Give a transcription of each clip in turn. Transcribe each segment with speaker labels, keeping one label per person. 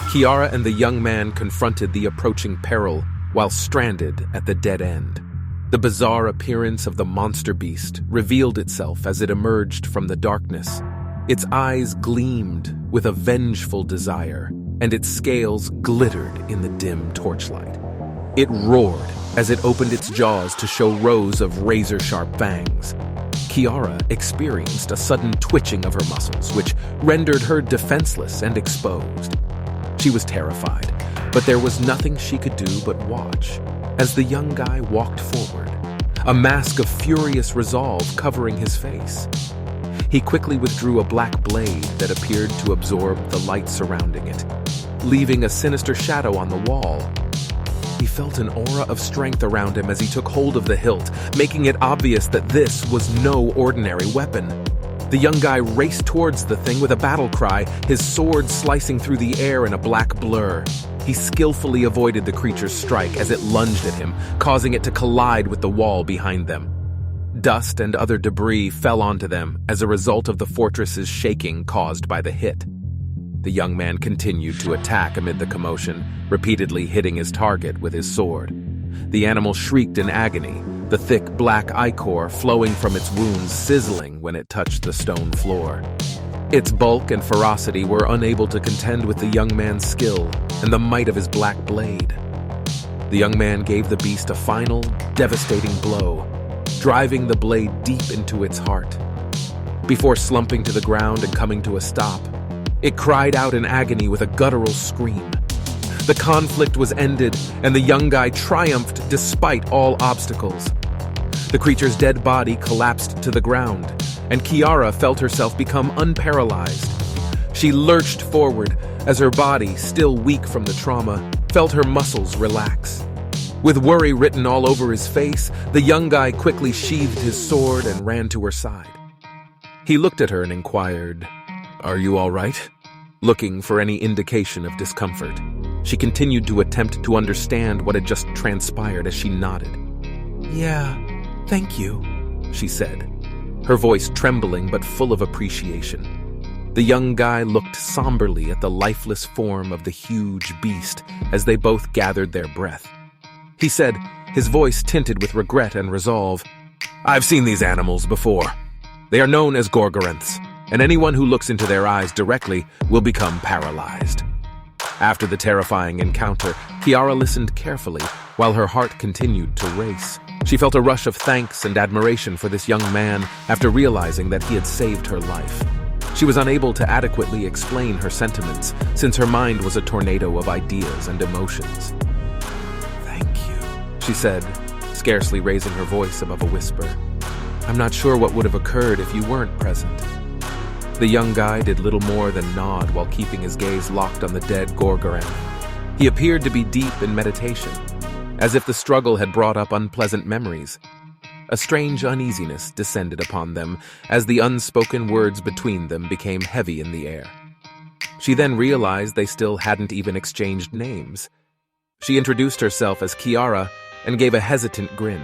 Speaker 1: Kiara and the young man confronted the approaching peril while stranded at the dead end. The bizarre appearance of the monster beast revealed itself as it emerged from the darkness. Its eyes gleamed with a vengeful desire, and its scales glittered in the dim torchlight. It roared as it opened its jaws to show rows of razor-sharp fangs. Kiara experienced a sudden twitching of her muscles, which rendered her defenseless and exposed. She was terrified, but there was nothing she could do but watch as the young guy walked forward, a mask of furious resolve covering his face. He quickly withdrew a black blade that appeared to absorb the light surrounding it, leaving a sinister shadow on the wall. He felt an aura of strength around him as he took hold of the hilt, making it obvious that this was no ordinary weapon. The young guy raced towards the thing with a battle cry, his sword slicing through the air in a black blur. He skillfully avoided the creature's strike as it lunged at him, causing it to collide with the wall behind them. Dust and other debris fell onto them as a result of the fortress's shaking caused by the hit. The young man continued to attack amid the commotion, repeatedly hitting his target with his sword. The animal shrieked in agony, the thick black ichor flowing from its wounds sizzling when it touched the stone floor. Its bulk and ferocity were unable to contend with the young man's skill and the might of his black blade. The young man gave the beast a final, devastating blow, driving the blade deep into its heart. Before slumping to the ground and coming to a stop, it cried out in agony with a guttural scream. The conflict was ended, and the young guy triumphed despite all obstacles. The creature's dead body collapsed to the ground, and Kiara felt herself become unparalyzed. She lurched forward as her body, still weak from the trauma, felt her muscles relax. With worry written all over his face, the young guy quickly sheathed his sword and ran to her side. He looked at her and inquired, "Are you all right?" Looking for any indication of discomfort. She continued to attempt to understand what had just transpired as she nodded. "Yeah, thank you," she said, her voice trembling but full of appreciation. The young guy looked somberly at the lifeless form of the huge beast as they both gathered their breath. He said, his voice tinted with regret and resolve, "I've seen these animals before. They are known as Gorgoranths, and anyone who looks into their eyes directly will become paralyzed." After the terrifying encounter, Kiara listened carefully while her heart continued to race. She felt a rush of thanks and admiration for this young man after realizing that he had saved her life. She was unable to adequately explain her sentiments since her mind was a tornado of ideas and emotions. "Thank you," she said, scarcely raising her voice above a whisper. "I'm not sure what would have occurred if you weren't present." The young guy did little more than nod while keeping his gaze locked on the dead Gorgoranth. He appeared to be deep in meditation, as if the struggle had brought up unpleasant memories. A strange uneasiness descended upon them as the unspoken words between them became heavy in the air. She then realized they still hadn't even exchanged names. She introduced herself as Kiara and gave a hesitant grin.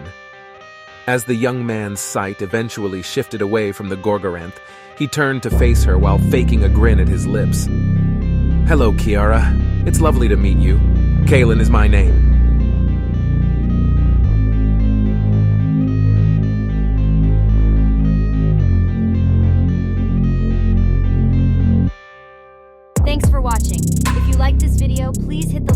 Speaker 1: As the young man's sight eventually shifted away from the Gorgoranth, he turned to face her while faking a grin at his lips. "Hello, Kiara. It's lovely to meet you. Kaylin is my name."
Speaker 2: Thanks for watching. If you liked this video, please hit the